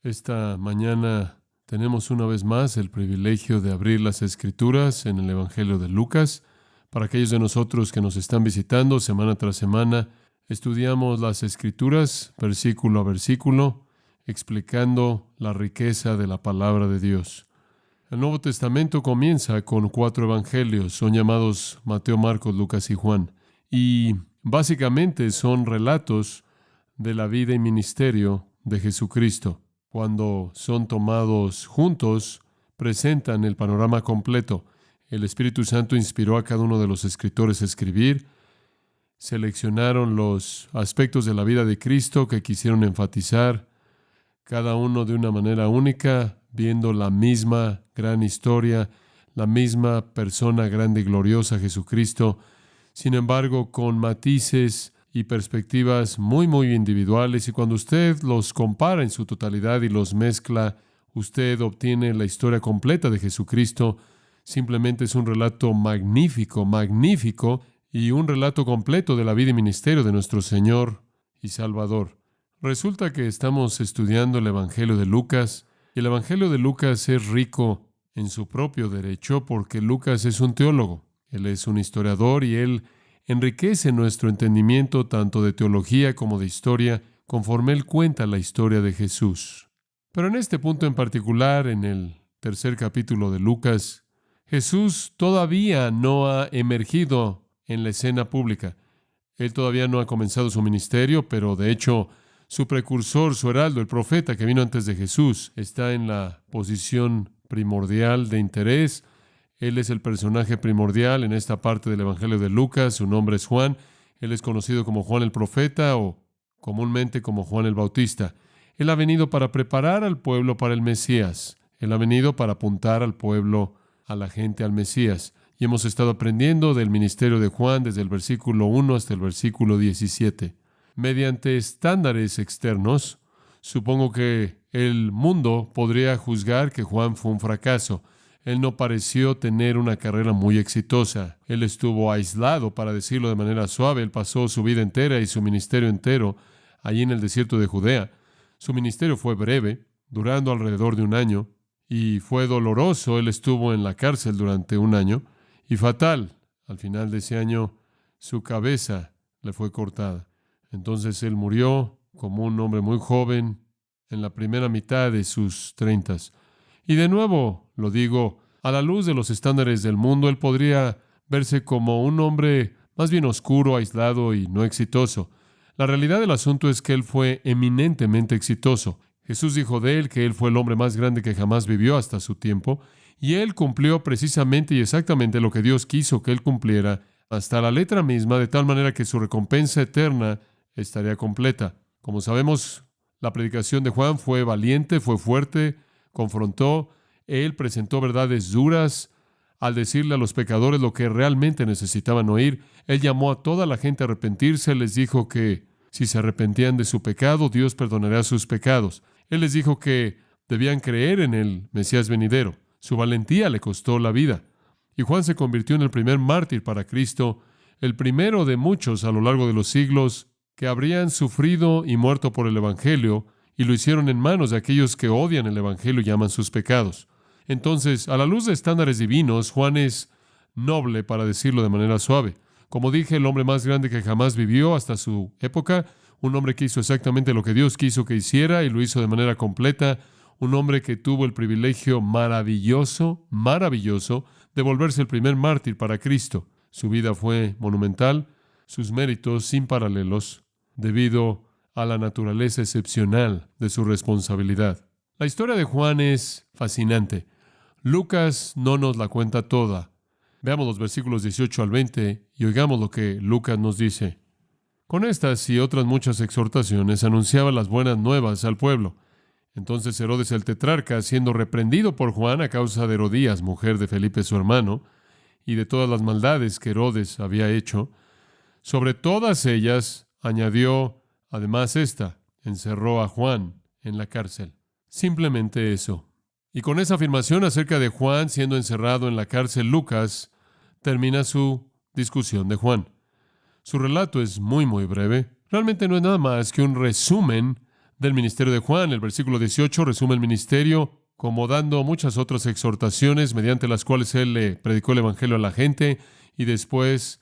Esta mañana tenemos una vez más el privilegio de abrir las Escrituras en el Evangelio de Lucas. Para aquellos de nosotros que nos están visitando semana tras semana, estudiamos las Escrituras versículo a versículo, explicando la riqueza de la palabra de Dios. El Nuevo Testamento comienza con 4 evangelios, son llamados Mateo, Marcos, Lucas y Juan, y básicamente son relatos de la vida y ministerio de Jesucristo. Cuando son tomados juntos, presentan el panorama completo. El Espíritu Santo inspiró a cada uno de los escritores a escribir, seleccionaron los aspectos de la vida de Cristo que quisieron enfatizar, cada uno de una manera única, viendo la misma gran historia, la misma persona grande y gloriosa, Jesucristo, sin embargo, con matices y perspectivas muy individuales, y cuando usted los compara en su totalidad y los mezcla, usted obtiene la historia completa de Jesucristo. Simplemente es un relato magnífico, y un relato completo de la vida y ministerio de nuestro Señor y Salvador. Resulta que estamos estudiando el Evangelio de Lucas, y el Evangelio de Lucas es rico en su propio derecho porque Lucas es un teólogo. Él es un historiador y él enriquece nuestro entendimiento tanto de teología como de historia conforme él cuenta la historia de Jesús. Pero en este punto en particular, en el 3 capítulo de Lucas, Jesús todavía no ha emergido en la escena pública. Él todavía no ha comenzado su ministerio, pero de hecho su precursor, su heraldo, el profeta que vino antes de Jesús, está en la posición primordial de interés. Él es el personaje primordial en esta parte del Evangelio de Lucas. Su nombre es Juan. Él es conocido como Juan el Profeta o comúnmente como Juan el Bautista. Él ha venido para preparar al pueblo para el Mesías. Él ha venido para apuntar al pueblo, a la gente, al Mesías. Y hemos estado aprendiendo del ministerio de Juan desde el versículo 1 hasta el versículo 17. Mediante estándares externos, supongo que el mundo podría juzgar que Juan fue un fracaso. Él no pareció tener una carrera muy exitosa. Él estuvo aislado, para decirlo de manera suave. Él pasó su vida entera y su ministerio entero allí en el desierto de Judea. Su ministerio fue breve, durando alrededor de 1 año, y fue doloroso. Él estuvo en la cárcel durante 1 año, y fatal. Al final de ese año, su cabeza le fue cortada. Entonces él murió como un hombre muy joven, en la primera mitad de sus 30. Y de nuevo, lo digo, a la luz de los estándares del mundo, él podría verse como un hombre más bien oscuro, aislado y no exitoso. La realidad del asunto es que él fue eminentemente exitoso. Jesús dijo de él que él fue el hombre más grande que jamás vivió hasta su tiempo, y él cumplió precisamente y exactamente lo que Dios quiso que él cumpliera, hasta la letra misma, de tal manera que su recompensa eterna estaría completa. Como sabemos, la predicación de Juan fue valiente, fue fuerte, confrontó, él presentó verdades duras al decirle a los pecadores lo que realmente necesitaban oír. Él llamó a toda la gente a arrepentirse, les dijo que si se arrepentían de su pecado, Dios perdonaría sus pecados. Él les dijo que debían creer en el Mesías venidero. Su valentía le costó la vida. Y Juan se convirtió en el primer mártir para Cristo, el primero de muchos a lo largo de los siglos que habrían sufrido y muerto por el Evangelio, y lo hicieron en manos de aquellos que odian el Evangelio y aman sus pecados. Entonces, a la luz de estándares divinos, Juan es noble, para decirlo de manera suave. Como dije, el hombre más grande que jamás vivió hasta su época, un hombre que hizo exactamente lo que Dios quiso que hiciera y lo hizo de manera completa, un hombre que tuvo el privilegio maravilloso, de volverse el primer mártir para Cristo. Su vida fue monumental, sus méritos sin paralelos, debido a la naturaleza excepcional de su responsabilidad. La historia de Juan es fascinante. Lucas no nos la cuenta toda. Veamos los versículos 18 al 20 y oigamos lo que Lucas nos dice. Con estas y otras muchas exhortaciones anunciaba las buenas nuevas al pueblo. Entonces Herodes el tetrarca, siendo reprendido por Juan a causa de Herodías, mujer de Felipe su hermano, y de todas las maldades que Herodes había hecho, sobre todas ellas añadió además esta: encerró a Juan en la cárcel. Simplemente eso. Y con esa afirmación acerca de Juan siendo encerrado en la cárcel, Lucas termina su discusión de Juan. Su relato es muy breve. Realmente no es nada más que un resumen del ministerio de Juan. El versículo 18 resume el ministerio como dando muchas otras exhortaciones mediante las cuales él le predicó el evangelio a la gente, y después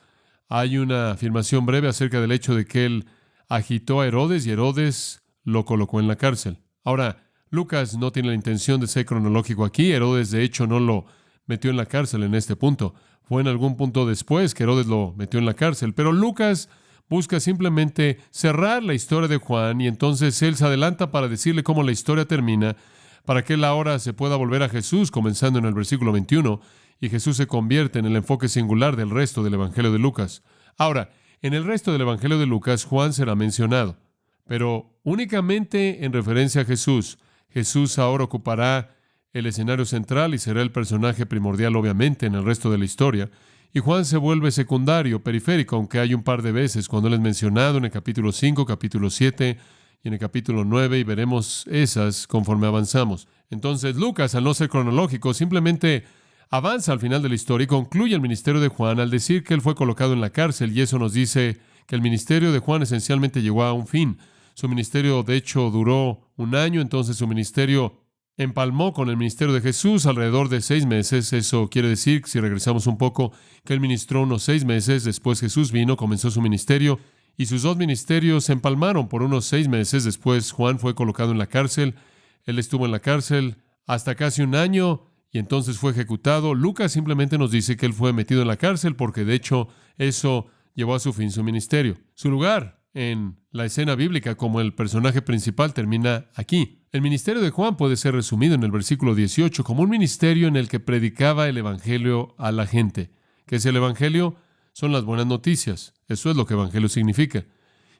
hay una afirmación breve acerca del hecho de que él agitó a Herodes y Herodes lo colocó en la cárcel. Ahora, Lucas no tiene la intención de ser cronológico aquí. Herodes, de hecho, no lo metió en la cárcel en este punto. Fue en algún punto después que Herodes lo metió en la cárcel. Pero Lucas busca simplemente cerrar la historia de Juan, y entonces él se adelanta para decirle cómo la historia termina, para que él ahora se pueda volver a Jesús, comenzando en el versículo 21, y Jesús se convierte en el enfoque singular del resto del Evangelio de Lucas. Ahora, en el resto del Evangelio de Lucas, Juan será mencionado, pero únicamente en referencia a Jesús. Jesús ahora ocupará el escenario central y será el personaje primordial, obviamente, en el resto de la historia. Y Juan se vuelve secundario, periférico, aunque hay un par de veces cuando él es mencionado en el capítulo 5, capítulo 7 y en el capítulo 9, y veremos esas conforme avanzamos. Entonces, Lucas, al no ser cronológico, simplemente avanza al final de la historia y concluye el ministerio de Juan al decir que él fue colocado en la cárcel, y eso nos dice que el ministerio de Juan esencialmente llegó a un fin. Su ministerio, de hecho, duró un año, entonces su ministerio empalmó con el ministerio de Jesús alrededor de 6 meses. Eso quiere decir, si regresamos un poco, que él ministró unos 6 meses, después Jesús vino, comenzó su ministerio, y sus dos ministerios se empalmaron por unos 6 meses. Después Juan fue colocado en la cárcel, él estuvo en la cárcel hasta casi un año, y entonces fue ejecutado. Lucas simplemente nos dice que él fue metido en la cárcel porque, de hecho, eso llevó a su fin su ministerio. Su lugar en la escena bíblica como el personaje principal termina aquí. El ministerio de Juan puede ser resumido en el versículo 18 como un ministerio en el que predicaba el evangelio a la gente. ¿Qué es el evangelio? Son las buenas noticias. Eso es lo que evangelio significa.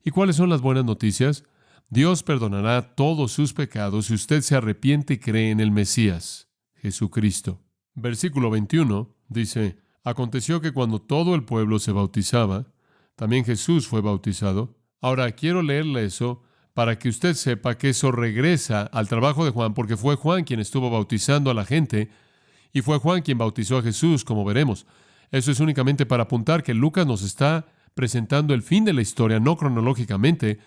¿Y cuáles son las buenas noticias? Dios perdonará todos sus pecados si usted se arrepiente y cree en el Mesías, Jesucristo. Versículo 21 dice: aconteció que cuando todo el pueblo se bautizaba, también Jesús fue bautizado. Ahora, quiero leerle eso para que usted sepa que eso regresa al trabajo de Juan, porque fue Juan quien estuvo bautizando a la gente, y fue Juan quien bautizó a Jesús, como veremos. Eso es únicamente para apuntar que Lucas nos está presentando el fin de la historia, no cronológicamente.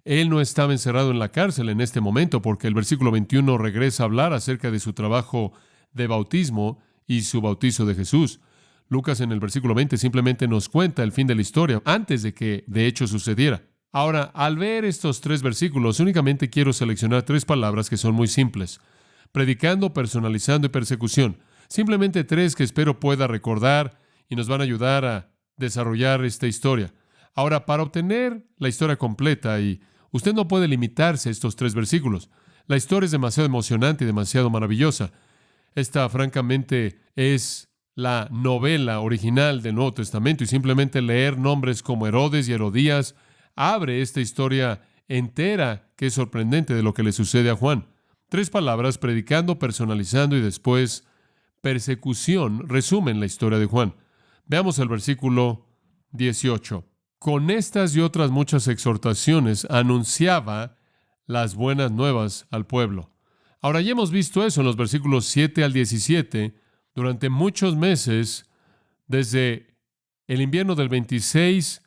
Él no estaba encerrado en la cárcel en este momento, porque el versículo 21 regresa a hablar acerca de su trabajo de bautismo y su bautizo de Jesús. Lucas en el versículo 20 simplemente nos cuenta el fin de la historia antes de que de hecho sucediera. Ahora, al ver estos 3 versículos, únicamente quiero seleccionar 3 palabras que son muy simples: predicando, personalizando y persecución. Simplemente 3 que espero pueda recordar y nos van a ayudar a desarrollar esta historia. Ahora, para obtener la historia completa, y usted no puede limitarse a estos 3 versículos. La historia es demasiado emocionante y demasiado maravillosa. Esta, francamente, es la novela original del Nuevo Testamento, y simplemente leer nombres como Herodes y Herodías abre esta historia entera que es sorprendente de lo que le sucede a Juan. 3 palabras: predicando, personalizando y después persecución, resumen la historia de Juan. Veamos el versículo 18. Con estas y otras muchas exhortaciones anunciaba las buenas nuevas al pueblo. Ahora, ya hemos visto eso en los versículos 7 al 17. Durante muchos meses, desde el invierno del 26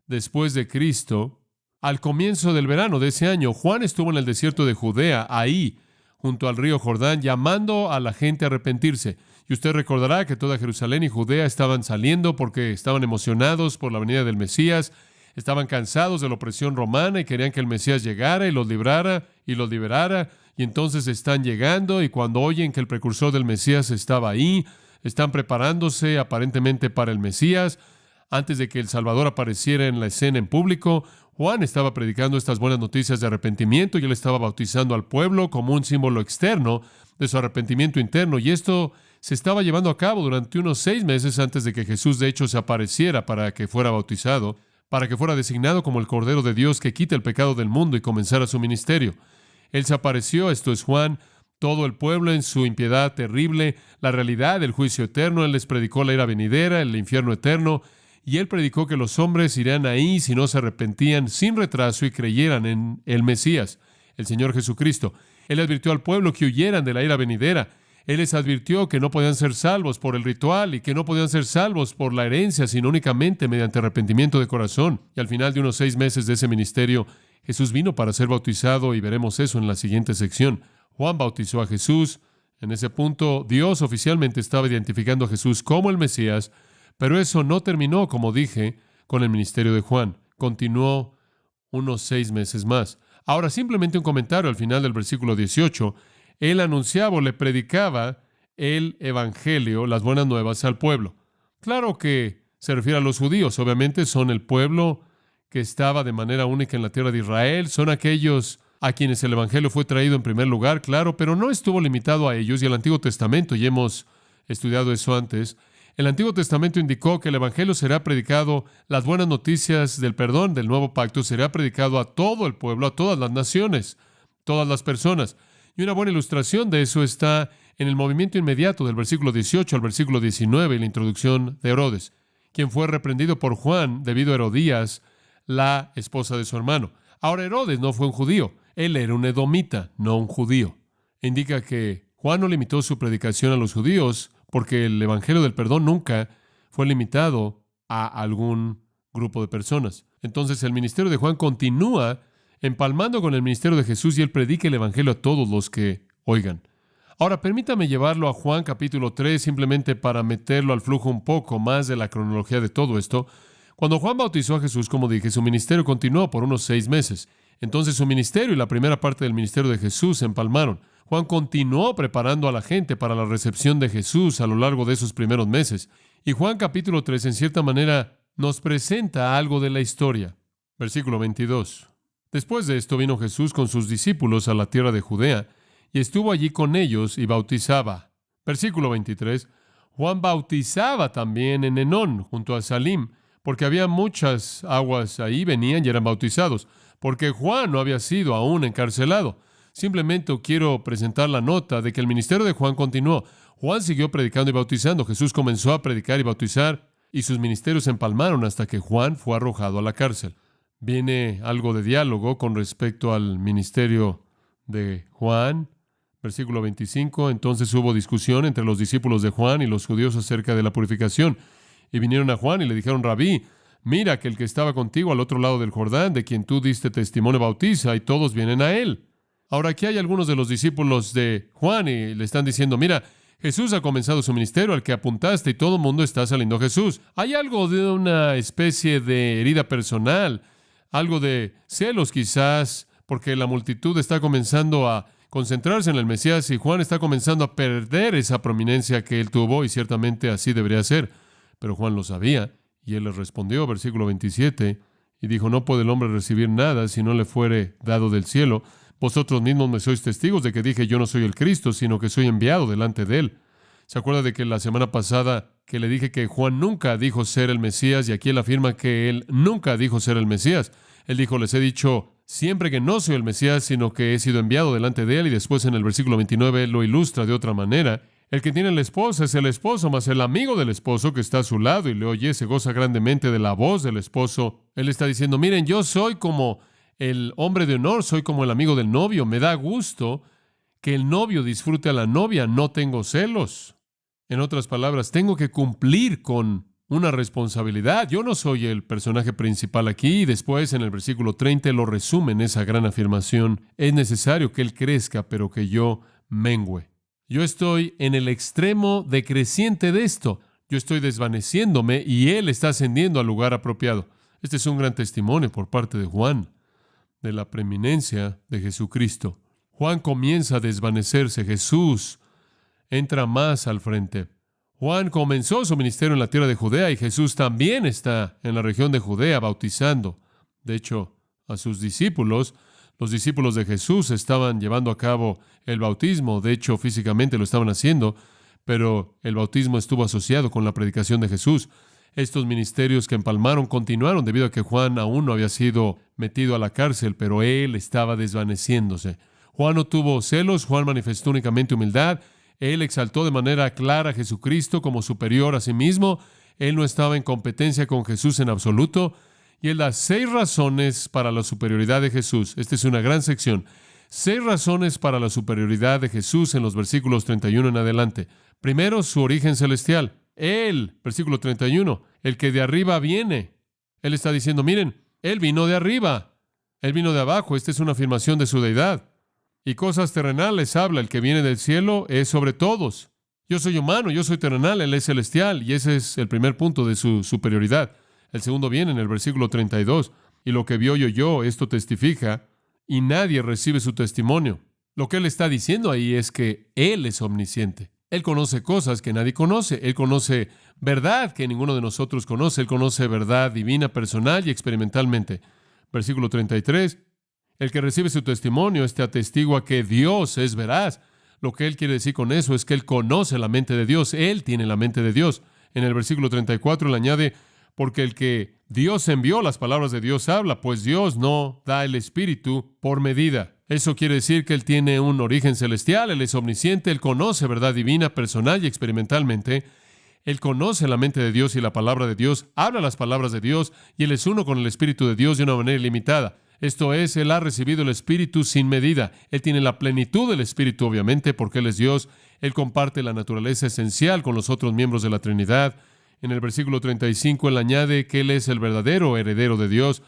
después de Cristo, al comienzo del verano de ese año, Juan estuvo en el desierto de Judea, ahí, junto al río Jordán, llamando a la gente a arrepentirse. Y usted recordará que toda Jerusalén y Judea estaban saliendo porque estaban emocionados por la venida del Mesías, estaban cansados de la opresión romana y querían que el Mesías llegara y los librara y los liberara. Y entonces están llegando, y cuando oyen que el precursor del Mesías estaba ahí, están preparándose aparentemente para el Mesías. Antes de que el Salvador apareciera en la escena en público, Juan estaba predicando estas buenas noticias de arrepentimiento, y él estaba bautizando al pueblo como un símbolo externo de su arrepentimiento interno. Y esto se estaba llevando a cabo durante unos 6 meses antes de que Jesús, de hecho, se apareciera para que fuera bautizado, para que fuera designado como el Cordero de Dios que quita el pecado del mundo y comenzara su ministerio. Él se apareció, esto es Juan, todo el pueblo en su impiedad terrible, la realidad del juicio eterno. Él les predicó la ira venidera, el infierno eterno, y él predicó que los hombres irían ahí si no se arrepentían sin retraso y creyeran en el Mesías, el Señor Jesucristo. Él advirtió al pueblo que huyeran de la ira venidera. Él les advirtió que no podían ser salvos por el ritual y que no podían ser salvos por la herencia, sino únicamente mediante arrepentimiento de corazón. Y al final de unos 6 meses de ese ministerio, Jesús vino para ser bautizado y veremos eso en la siguiente sección. Juan bautizó a Jesús. En ese punto, Dios oficialmente estaba identificando a Jesús como el Mesías, pero eso no terminó, como dije, con el ministerio de Juan. Continuó unos 6 meses más. Ahora, simplemente un comentario al final del versículo 18. Él anunciaba o le predicaba el Evangelio, las buenas nuevas al pueblo. Claro que se refiere a los judíos, obviamente son el pueblo que estaba de manera única en la tierra de Israel, son aquellos a quienes el Evangelio fue traído en primer lugar, claro, pero no estuvo limitado a ellos y el Antiguo Testamento, y hemos estudiado eso antes. El Antiguo Testamento indicó que el Evangelio será predicado, las buenas noticias del perdón del nuevo pacto será predicado a todo el pueblo, a todas las naciones, todas las personas. Y una buena ilustración de eso está en el movimiento inmediato del versículo 18 al versículo 19 y la introducción de Herodes, quien fue reprendido por Juan debido a Herodías, la esposa de su hermano. Ahora, Herodes no fue un judío, él era un edomita, no un judío. Indica que Juan no limitó su predicación a los judíos porque el Evangelio del perdón nunca fue limitado a algún grupo de personas. Entonces, el ministerio de Juan continúa empalmando con el ministerio de Jesús y él predica el Evangelio a todos los que oigan. Ahora, permítame llevarlo a Juan capítulo 3 simplemente para meterlo al flujo un poco más de la cronología de todo esto. Cuando Juan bautizó a Jesús, como dije, su ministerio continuó por unos 6 meses. Entonces su ministerio y la primera parte del ministerio de Jesús se empalmaron. Juan continuó preparando a la gente para la recepción de Jesús a lo largo de esos primeros meses. Y Juan capítulo 3, en cierta manera, nos presenta algo de la historia. Versículo 22. Después de esto vino Jesús con sus discípulos a la tierra de Judea y estuvo allí con ellos y bautizaba. Versículo 23. Juan bautizaba también en Enón, junto a Salim, porque había muchas aguas ahí, venían y eran bautizados, porque Juan no había sido aún encarcelado. Simplemente quiero presentar la nota de que el ministerio de Juan continuó. Juan siguió predicando y bautizando. Jesús comenzó a predicar y bautizar, y sus ministerios se empalmaron hasta que Juan fue arrojado a la cárcel. Viene algo de diálogo con respecto al ministerio de Juan. Versículo 25. Entonces hubo discusión entre los discípulos de Juan y los judíos acerca de la purificación. Y vinieron a Juan y le dijeron: Rabí, mira que el que estaba contigo al otro lado del Jordán, de quien tú diste testimonio, bautiza, y todos vienen a él. Ahora, aquí hay algunos de los discípulos de Juan y le están diciendo: mira, Jesús ha comenzado su ministerio, al que apuntaste, y todo el mundo está saliendo a Jesús. Hay algo de una especie de herida personal, algo de celos quizás, porque la multitud está comenzando a concentrarse en el Mesías y Juan está comenzando a perder esa prominencia que él tuvo, y ciertamente así debería ser. Pero Juan lo sabía, y él les respondió, versículo 27, y dijo: no puede el hombre recibir nada si no le fuere dado del cielo. Vosotros mismos me sois testigos de que dije: yo no soy el Cristo, sino que soy enviado delante de él. ¿Se acuerda de que la semana pasada que le dije que Juan nunca dijo ser el Mesías, y aquí él afirma que él nunca dijo ser el Mesías? Él dijo: les he dicho siempre que no soy el Mesías, sino que he sido enviado delante de él. Y después en el versículo 29 él lo ilustra de otra manera. El que tiene la esposa es el esposo, mas el amigo del esposo que está a su lado y le oye se goza grandemente de la voz del esposo. Él está diciendo: miren, yo soy como el hombre de honor, soy como el amigo del novio. Me da gusto que el novio disfrute a la novia, no tengo celos. En otras palabras, tengo que cumplir con una responsabilidad. Yo no soy el personaje principal aquí. Y después, en el versículo 30, lo resume en esa gran afirmación: es necesario que él crezca, pero que yo mengüe. Yo estoy en el extremo decreciente de esto. Yo estoy desvaneciéndome y él está ascendiendo al lugar apropiado. Este es un gran testimonio por parte de Juan de la preeminencia de Jesucristo. Juan comienza a desvanecerse. Jesús entra más al frente. Juan comenzó su ministerio en la tierra de Judea y Jesús también está en la región de Judea bautizando. De hecho, a sus discípulos, los discípulos de Jesús estaban llevando a cabo el bautismo. De hecho, físicamente lo estaban haciendo, pero el bautismo estuvo asociado con la predicación de Jesús. Estos ministerios que empalmaron continuaron debido a que Juan aún no había sido metido a la cárcel, pero él estaba desvaneciéndose. Juan no tuvo celos, Juan manifestó únicamente humildad. Él exaltó de manera clara a Jesucristo como superior a sí mismo. Él no estaba en competencia con Jesús en absoluto. Y él da 6 razones para la superioridad de Jesús. Esta es una gran sección. 6 razones para la superioridad de Jesús en los versículos 31 en adelante. Primero, su origen celestial. Él, versículo 31, el que de arriba viene. Él está diciendo: miren, Él vino de arriba. Él vino de abajo. Esta es una afirmación de su deidad. Y cosas terrenales habla. El que viene del cielo es sobre todos. Yo soy humano, yo soy terrenal, Él es celestial. Y ese es el primer punto de su superioridad. El segundo viene en el versículo 32. Y lo que vio y oyó, esto testifica, y nadie recibe su testimonio. Lo que Él está diciendo ahí es que Él es omnisciente. Él conoce cosas que nadie conoce. Él conoce verdad que ninguno de nosotros conoce. Él conoce verdad divina, personal y experimentalmente. Versículo 33. El que recibe su testimonio, atestigua que Dios es veraz. Lo que Él quiere decir con eso es que Él conoce la mente de Dios. Él tiene la mente de Dios. En el versículo 34 Él añade, porque el que Dios envió, las palabras de Dios habla, pues Dios no da el Espíritu por medida. Eso quiere decir que Él tiene un origen celestial, Él es omnisciente, Él conoce verdad divina, personal y experimentalmente. Él conoce la mente de Dios y la palabra de Dios, habla las palabras de Dios y Él es uno con el Espíritu de Dios de una manera ilimitada. Esto es, Él ha recibido el Espíritu sin medida. Él tiene la plenitud del Espíritu, obviamente, porque Él es Dios. Él comparte la naturaleza esencial con los otros miembros de la Trinidad. En el versículo 35, Él añade que Él es el verdadero heredero de Dios.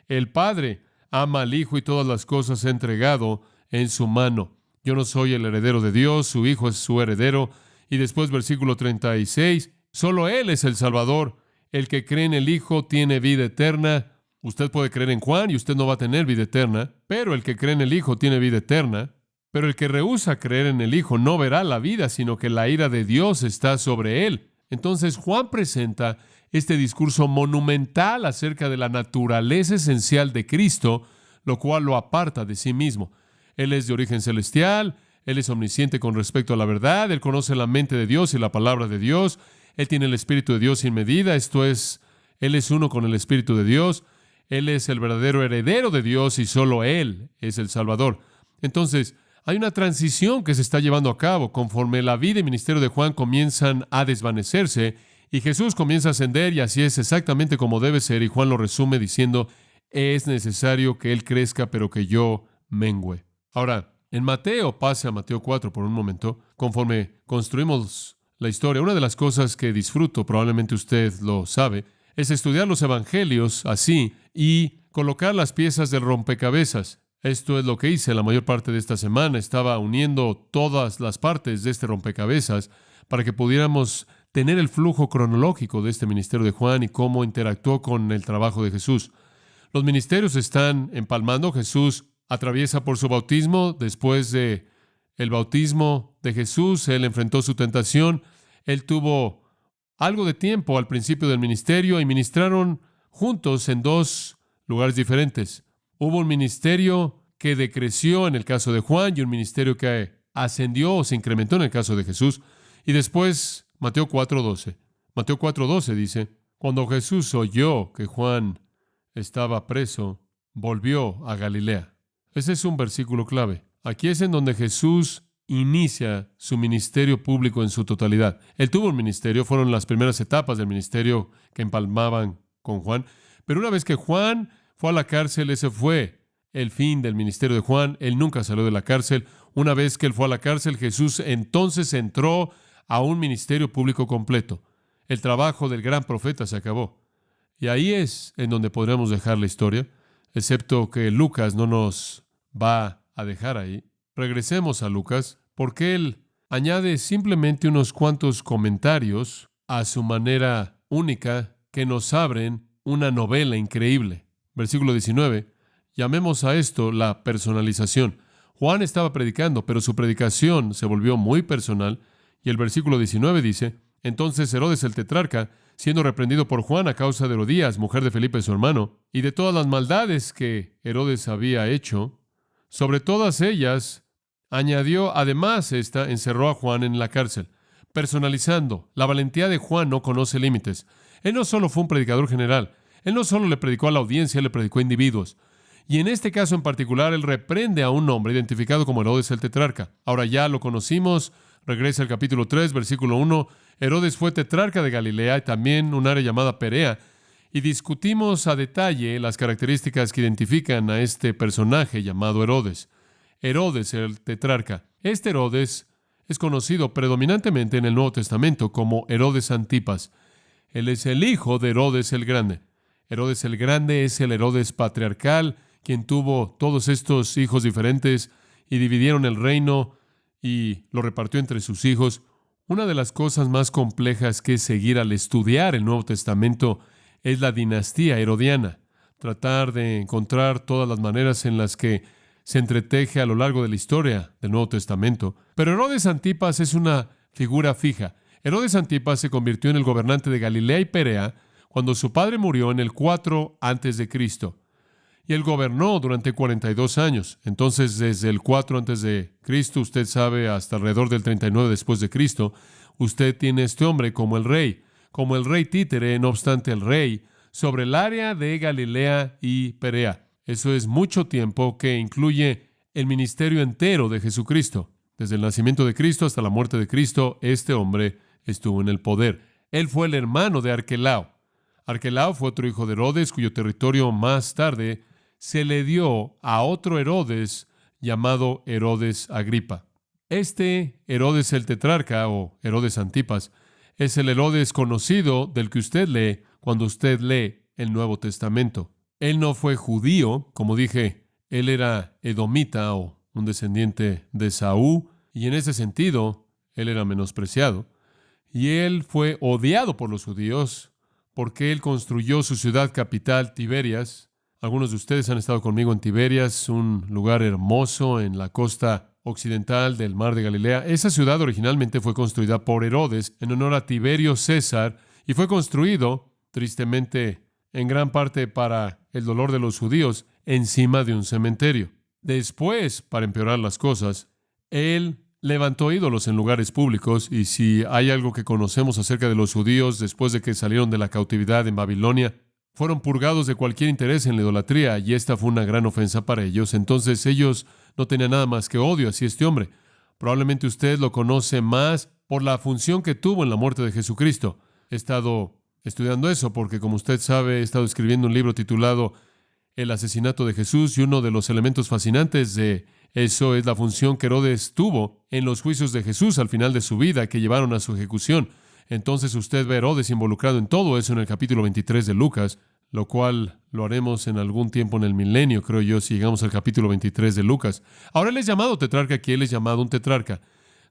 El Padre ama al Hijo y todas las cosas ha entregado en su mano. Yo no soy el heredero de Dios, su Hijo es su heredero. Y después, versículo 36, solo Él es el Salvador. El que cree en el Hijo tiene vida eterna. Usted puede creer en Juan y usted no va a tener vida eterna, pero el que cree en el Hijo tiene vida eterna. Pero el que rehúsa creer en el Hijo no verá la vida, sino que la ira de Dios está sobre él. Entonces Juan presenta este discurso monumental acerca de la naturaleza esencial de Cristo, lo cual lo aparta de sí mismo. Él es de origen celestial, Él es omnisciente con respecto a la verdad, Él conoce la mente de Dios y la palabra de Dios, Él tiene el Espíritu de Dios sin medida, esto es, Él es uno con el Espíritu de Dios, Él es el verdadero heredero de Dios y solo Él es el Salvador. Entonces, hay una transición que se está llevando a cabo conforme la vida y ministerio de Juan comienzan a desvanecerse y Jesús comienza a ascender y así es exactamente como debe ser. Y Juan lo resume diciendo, es necesario que Él crezca, pero que yo mengüe. Ahora, en Mateo, pase a Mateo 4 por un momento, conforme construimos la historia, una de las cosas que disfruto, probablemente usted lo sabe, es estudiar los evangelios así y colocar las piezas del rompecabezas. Esto es lo que hice la mayor parte de esta semana. Estaba uniendo todas las partes de este rompecabezas para que pudiéramos tener el flujo cronológico de este ministerio de Juan y cómo interactuó con el trabajo de Jesús. Los ministerios están empalmando. Jesús atraviesa por su bautismo. Después de el bautismo de Jesús, Él enfrentó su tentación. Él tuvo algo de tiempo al principio del ministerio y ministraron juntos en dos lugares diferentes. Hubo un ministerio que decreció en el caso de Juan y un ministerio que ascendió o se incrementó en el caso de Jesús. Y después, Mateo 4:12. Mateo 4:12 dice, cuando Jesús oyó que Juan estaba preso, volvió a Galilea. Ese es un versículo clave. Aquí es en donde Jesús inicia su ministerio público en su totalidad. Él tuvo un ministerio, fueron las primeras etapas del ministerio que empalmaban con Juan. Pero una vez que Juan fue a la cárcel, ese fue el fin del ministerio de Juan. Él nunca salió de la cárcel. Una vez que él fue a la cárcel, Jesús entonces entró a un ministerio público completo. El trabajo del gran profeta se acabó. Y ahí es en donde podremos dejar la historia, excepto que Lucas no nos va a dejar ahí. Regresemos a Lucas, porque él añade simplemente unos cuantos comentarios a su manera única que nos abren una novela increíble. Versículo 19, llamemos a esto la personalización. Juan estaba predicando, pero su predicación se volvió muy personal. Y el versículo 19 dice, entonces Herodes el tetrarca, siendo reprendido por Juan a causa de Herodías, mujer de Felipe su hermano, y de todas las maldades que Herodes había hecho, sobre todas ellas añadió además encerró a Juan en la cárcel. Personalizando, la valentía de Juan no conoce límites. Él no solo fue un predicador general, él no solo le predicó a la audiencia, él le predicó a individuos. Y en este caso en particular, él reprende a un hombre identificado como Herodes el tetrarca. Ahora ya lo conocimos, regresa al capítulo 3, versículo 1. Herodes fue tetrarca de Galilea y también un área llamada Perea. Y discutimos a detalle las características que identifican a este personaje llamado Herodes. Herodes el tetrarca. Este Herodes es conocido predominantemente en el Nuevo Testamento como Herodes Antipas. Él es el hijo de Herodes el Grande. Herodes el Grande es el Herodes patriarcal, quien tuvo todos estos hijos diferentes y dividieron el reino y lo repartió entre sus hijos. Una de las cosas más complejas que seguir al estudiar el Nuevo Testamento es la dinastía herodiana. Tratar de encontrar todas las maneras en las que se entreteje a lo largo de la historia del Nuevo Testamento. Pero Herodes Antipas es una figura fija. Herodes Antipas se convirtió en el gobernante de Galilea y Perea cuando su padre murió en el 4 antes de Cristo. Y él gobernó durante 42 años. Entonces, desde el 4 antes de Cristo, usted sabe, hasta alrededor del 39 después de Cristo, usted tiene a este hombre como el rey títere, no obstante el rey, sobre el área de Galilea y Perea. Eso es mucho tiempo que incluye el ministerio entero de Jesucristo. Desde el nacimiento de Cristo hasta la muerte de Cristo, este hombre estuvo en el poder. Él fue el hermano de Arquelao. Arquelao fue otro hijo de Herodes, cuyo territorio más tarde se le dio a otro Herodes llamado Herodes Agripa. Este Herodes el tetrarca, o Herodes Antipas, es el Herodes conocido del que usted lee cuando usted lee el Nuevo Testamento. Él no fue judío, como dije, él era edomita o un descendiente de Saúl, y en ese sentido, él era menospreciado. Y él fue odiado por los judíos porque él construyó su ciudad capital, Tiberias. Algunos de ustedes han estado conmigo en Tiberias, un lugar hermoso en la costa occidental del mar de Galilea. Esa ciudad originalmente fue construida por Herodes en honor a Tiberio César y fue construido, tristemente, en gran parte para el dolor de los judíos, encima de un cementerio. Después, para empeorar las cosas, él levantó ídolos en lugares públicos, y si hay algo que conocemos acerca de los judíos después de que salieron de la cautividad en Babilonia, fueron purgados de cualquier interés en la idolatría, y esta fue una gran ofensa para ellos. Entonces ellos no tenían nada más que odio hacia este hombre. Probablemente usted lo conoce más por la función que tuvo en la muerte de Jesucristo. He estado estudiando eso porque, como usted sabe, he estado escribiendo un libro titulado El asesinato de Jesús, y uno de los elementos fascinantes de eso es la función que Herodes tuvo en los juicios de Jesús al final de su vida, que llevaron a su ejecución. Entonces usted ve a Herodes involucrado en todo eso en el capítulo 23 de Lucas, lo cual lo haremos en algún tiempo en el milenio, creo yo, si llegamos al capítulo 23 de Lucas. Ahora él es llamado tetrarca, aquí él es llamado un tetrarca.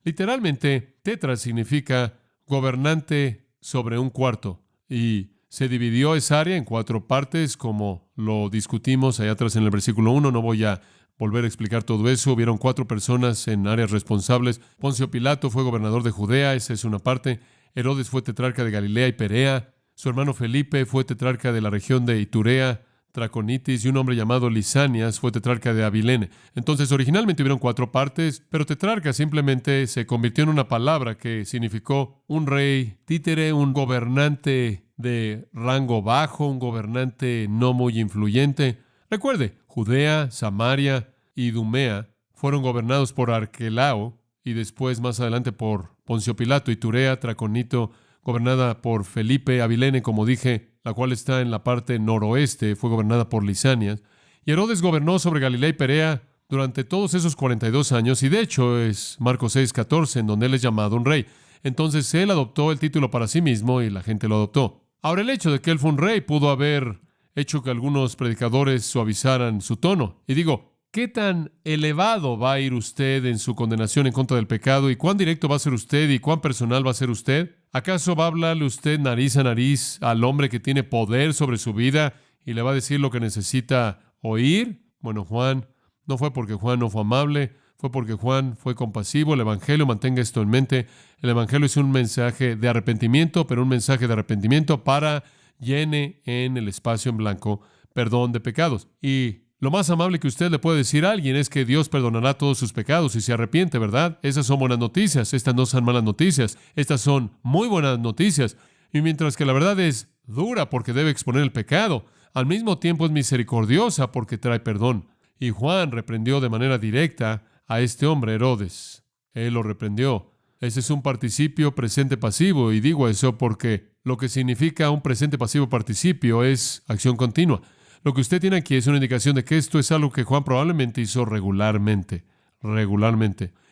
Literalmente, tetra significa gobernante sobre un cuarto, y se dividió esa área en 4 partes, como lo discutimos allá atrás en el versículo 1. No voy a volver a explicar todo eso. Hubieron 4 personas en áreas responsables. Poncio Pilato fue gobernador de Judea, esa es una parte. Herodes fue tetrarca de Galilea y Perea. Su hermano Felipe fue tetrarca de la región de Iturea, Traconitis, y un hombre llamado Lisanias fue tetrarca de Abilene. Entonces, originalmente hubieron 4 partes, pero tetrarca simplemente se convirtió en una palabra que significó un rey títere, un gobernante de rango bajo, un gobernante no muy influyente. Recuerde, Judea, Samaria y Idumea fueron gobernados por Arquelao y después, más adelante, por Poncio Pilato. Iturea, Traconito, gobernada por Felipe. Abilene, como dije, la cual está en la parte noroeste, fue gobernada por Lisanias. Y Herodes gobernó sobre Galilea y Perea durante todos esos 42 años, y de hecho es Marcos 6:14, en donde él es llamado un rey. Entonces él adoptó el título para sí mismo y la gente lo adoptó. Ahora, el hecho de que él fue un rey pudo haber hecho que algunos predicadores suavizaran su tono. Y digo, ¿qué tan elevado va a ir usted en su condenación en contra del pecado? ¿Y cuán directo va a ser usted? ¿Y cuán personal va a ser usted? ¿Acaso va a hablarle usted nariz a nariz al hombre que tiene poder sobre su vida y le va a decir lo que necesita oír? Bueno, Juan no fue porque Juan no fue amable, fue porque Juan fue compasivo. El Evangelio, mantenga esto en mente, el Evangelio es un mensaje de arrepentimiento, pero un mensaje de arrepentimiento para llene en el espacio en blanco perdón de pecados. Y lo más amable que usted le puede decir a alguien es que Dios perdonará todos sus pecados si se arrepiente, ¿verdad? Esas son buenas noticias. Estas no son malas noticias. Estas son muy buenas noticias. Y mientras que la verdad es dura porque debe exponer el pecado, al mismo tiempo es misericordiosa porque trae perdón. Y Juan reprendió de manera directa a este hombre, Herodes. Él lo reprendió. Ese es un participio presente pasivo, y digo eso porque lo que significa un presente pasivo participio es acción continua. Lo que usted tiene aquí es una indicación de que esto es algo que Juan probablemente hizo regularmente.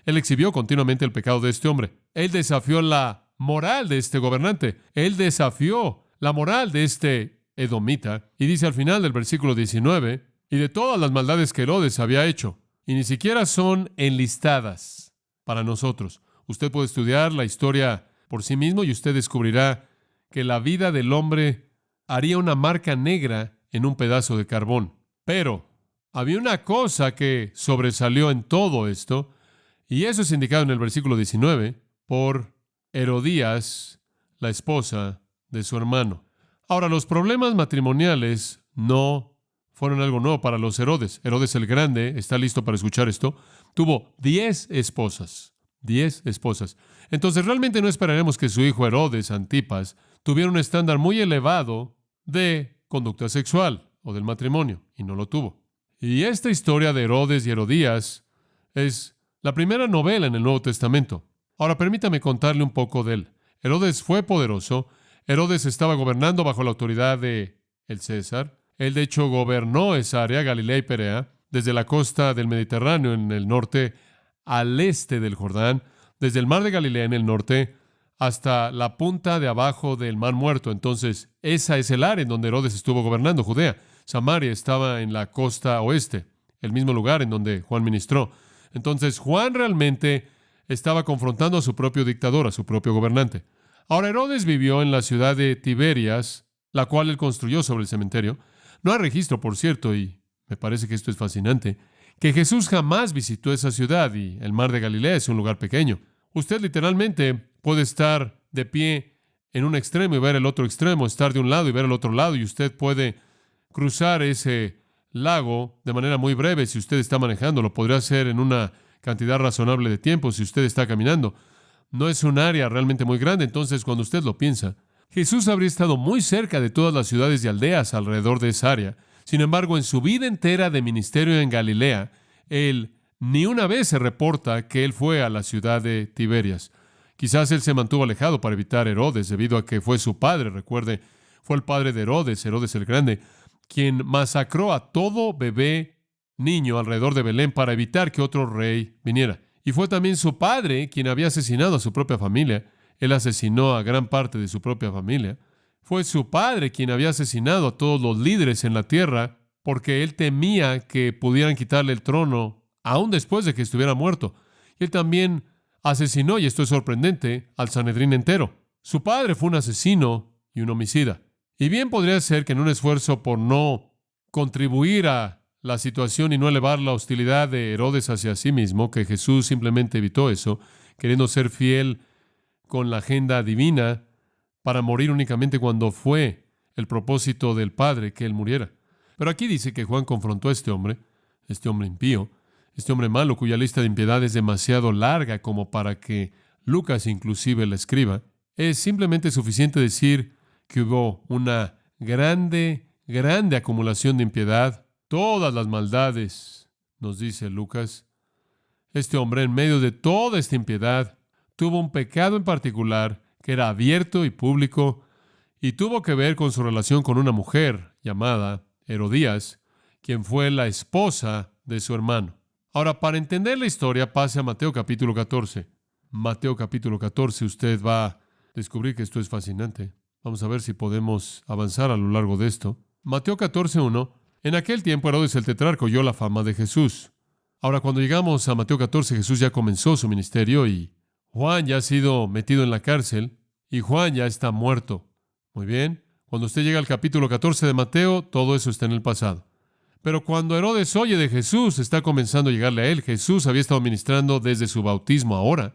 Él exhibió continuamente el pecado de este hombre. Él desafió la moral de este gobernante. Él desafió la moral de este edomita. Y dice al final del versículo 19, y de todas las maldades que Herodes había hecho. Y ni siquiera son enlistadas para nosotros. Usted puede estudiar la historia por sí mismo y usted descubrirá que la vida del hombre haría una marca negra en un pedazo de carbón. Pero había una cosa que sobresalió en todo esto, y eso es indicado en el versículo 19, por Herodías, la esposa de su hermano. Ahora, los problemas matrimoniales no fueron algo nuevo para los Herodes. Herodes el Grande, está listo para escuchar esto, tuvo 10 esposas. 10 esposas. Entonces, realmente no esperaremos que su hijo Herodes Antipas tuviera un estándar muy elevado de conducta sexual o del matrimonio, y no lo tuvo. Y esta historia de Herodes y Herodías es la primera novela en el Nuevo Testamento. Ahora, permítame contarle un poco de él. Herodes fue poderoso. Herodes estaba gobernando bajo la autoridad de el César. Él, de hecho, gobernó esa área, Galilea y Perea, desde la costa del Mediterráneo en el norte al este del Jordán, desde el mar de Galilea en el norte hasta la punta de abajo del Mar Muerto. Entonces, esa es el área en donde Herodes estuvo gobernando, Judea. Samaria estaba en la costa oeste, el mismo lugar en donde Juan ministró. Entonces, Juan realmente estaba confrontando a su propio dictador, a su propio gobernante. Ahora, Herodes vivió en la ciudad de Tiberias, la cual él construyó sobre el cementerio. No hay registro, por cierto, y me parece que esto es fascinante, que Jesús jamás visitó esa ciudad, y el mar de Galilea es un lugar pequeño. Usted literalmente puede estar de pie en un extremo y ver el otro extremo, estar de un lado y ver el otro lado, y usted puede cruzar ese lago de manera muy breve si usted está manejando. Lo podría hacer en una cantidad razonable de tiempo si usted está caminando. No es un área realmente muy grande, entonces cuando usted lo piensa, Jesús habría estado muy cerca de todas las ciudades y aldeas alrededor de esa área. Sin embargo, en su vida entera de ministerio en Galilea, él ni una vez se reporta que él fue a la ciudad de Tiberias. Quizás él se mantuvo alejado para evitar Herodes, debido a que fue su padre, recuerde, fue el padre de Herodes, Herodes el Grande, quien masacró a todo bebé niño alrededor de Belén para evitar que otro rey viniera. Y fue también su padre quien había asesinado a su propia familia. Él asesinó a gran parte de su propia familia. Fue su padre quien había asesinado a todos los líderes en la tierra porque él temía que pudieran quitarle el trono aún después de que estuviera muerto. Y él también asesinó, y esto es sorprendente, al Sanedrín entero. Su padre fue un asesino y un homicida. Y bien podría ser que en un esfuerzo por no contribuir a la situación y no elevar la hostilidad de Herodes hacia sí mismo, que Jesús simplemente evitó eso, queriendo ser fiel con la agenda divina para morir únicamente cuando fue el propósito del Padre que él muriera. Pero aquí dice que Juan confrontó a este hombre impío, este hombre malo cuya lista de impiedad es demasiado larga como para que Lucas inclusive la escriba. Es simplemente suficiente decir que hubo una grande acumulación de impiedad, todas las maldades, nos dice Lucas. Este hombre, en medio de toda esta impiedad, tuvo un pecado en particular que era abierto y público, y tuvo que ver con su relación con una mujer llamada Herodías, quien fue la esposa de su hermano. Ahora, para entender la historia, pase a Mateo capítulo 14. Mateo capítulo 14, usted va a descubrir que esto es fascinante. Vamos a ver si podemos avanzar a lo largo de esto. Mateo 14:1. En aquel tiempo Herodes el tetrarca oyó la fama de Jesús. Ahora, cuando llegamos a Mateo 14, Jesús ya comenzó su ministerio y Juan ya ha sido metido en la cárcel y Juan ya está muerto. Muy bien. Cuando usted llega al capítulo 14 de Mateo, todo eso está en el pasado. Pero cuando Herodes oye de Jesús, está comenzando a llegarle a él. Jesús había estado ministrando desde su bautismo ahora.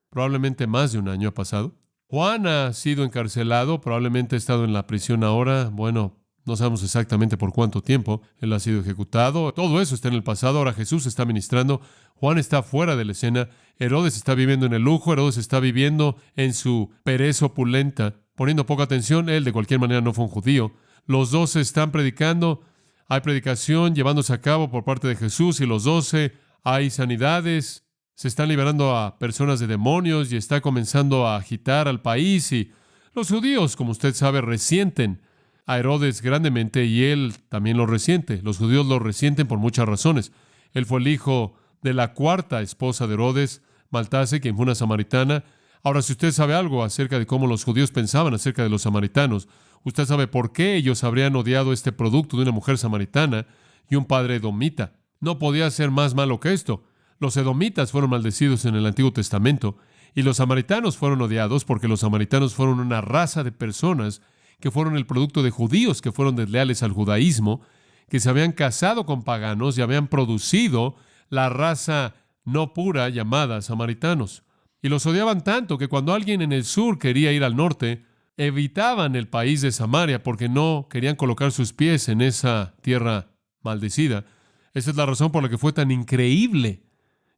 Probablemente más de un año ha pasado. Juan ha sido encarcelado, probablemente ha estado en la prisión ahora. Bueno, no sabemos exactamente por cuánto tiempo. Él ha sido ejecutado. Todo eso está en el pasado. Ahora Jesús está ministrando. Juan está fuera de la escena. Herodes está viviendo en el lujo. Herodes está viviendo en su pereza opulenta, poniendo poca atención. Él de cualquier manera no fue un judío. Los 12 están predicando. Hay predicación llevándose a cabo por parte de Jesús y los 12. Hay sanidades. Se están liberando a personas de demonios y está comenzando a agitar al país. Y los judíos, como usted sabe, resienten a Herodes grandemente y él también lo resiente. Los judíos lo resienten por muchas razones. Él fue el hijo de la cuarta esposa de Herodes, Maltase, quien fue una samaritana. Ahora, si usted sabe algo acerca de cómo los judíos pensaban acerca de los samaritanos, usted sabe por qué ellos habrían odiado este producto de una mujer samaritana, y un padre edomita. No podía ser más malo que esto. Los edomitas fueron maldecidos en el Antiguo Testamento y los samaritanos fueron odiados porque los samaritanos fueron una raza de personas que fueron el producto de judíos que fueron desleales al judaísmo, que se habían casado con paganos y habían producido la raza no pura llamada samaritanos. Y los odiaban tanto que cuando alguien en el sur quería ir al norte, evitaban el país de Samaria porque no querían colocar sus pies en esa tierra maldecida. Esa es la razón por la que fue tan increíble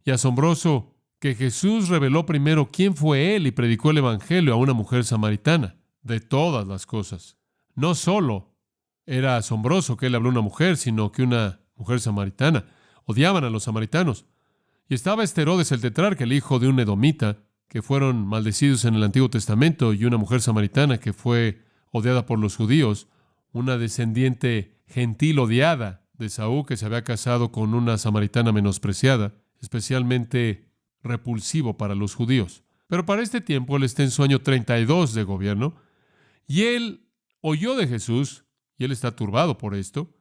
y asombroso que Jesús reveló primero quién fue Él y predicó el Evangelio a una mujer samaritana, de todas las cosas. No solo era asombroso que Él habló a una mujer, sino que una mujer samaritana. Odiaban a los samaritanos. Y estaba Herodes el tetrarca, el hijo de un edomita, que fueron maldecidos en el Antiguo Testamento, y una mujer samaritana que fue odiada por los judíos, una descendiente gentil odiada de Saúl que se había casado con una samaritana menospreciada, especialmente repulsivo para los judíos. Pero para este tiempo él está en su año 32 de gobierno, y él oyó de Jesús, y él está turbado por esto,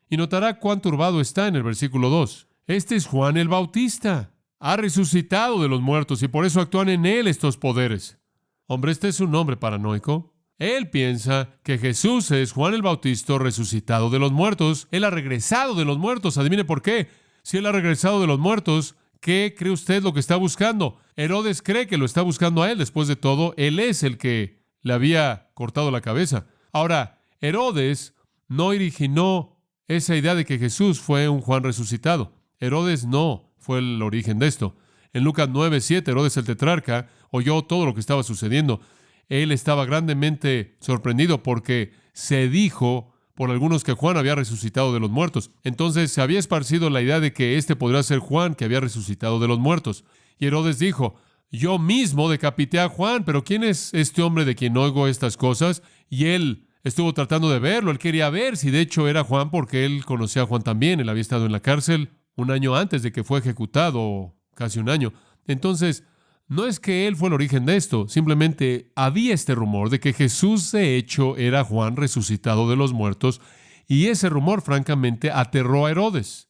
y notará cuán turbado está en el versículo 2. Este es Juan el Bautista. Ha resucitado de los muertos y por eso actúan en él estos poderes. Hombre, este es un hombre paranoico. Él piensa que Jesús es Juan el Bautista resucitado de los muertos. Él ha regresado de los muertos. Adivine por qué. Si él ha regresado de los muertos, ¿qué cree usted lo que está buscando? Herodes cree que lo está buscando a él. Después de todo, él es el que le había cortado la cabeza. Ahora, Herodes no originó esa idea de que Jesús fue un Juan resucitado. Herodes no fue el origen de esto. En Lucas 9:7, Herodes el tetrarca oyó todo lo que estaba sucediendo. Él estaba grandemente sorprendido porque se dijo por algunos que Juan había resucitado de los muertos. Entonces se había esparcido la idea de que este podría ser Juan que había resucitado de los muertos. Y Herodes dijo: yo mismo decapité a Juan, pero ¿quién es este hombre de quien oigo estas cosas? Y él estuvo tratando de verlo. Él quería ver si de hecho era Juan porque él conocía a Juan también. Él había estado en la cárcel un año antes de que fue ejecutado, casi un año. Entonces, no es que él fue el origen de esto, simplemente había este rumor de que Jesús de hecho era Juan resucitado de los muertos, y ese rumor francamente aterró a Herodes.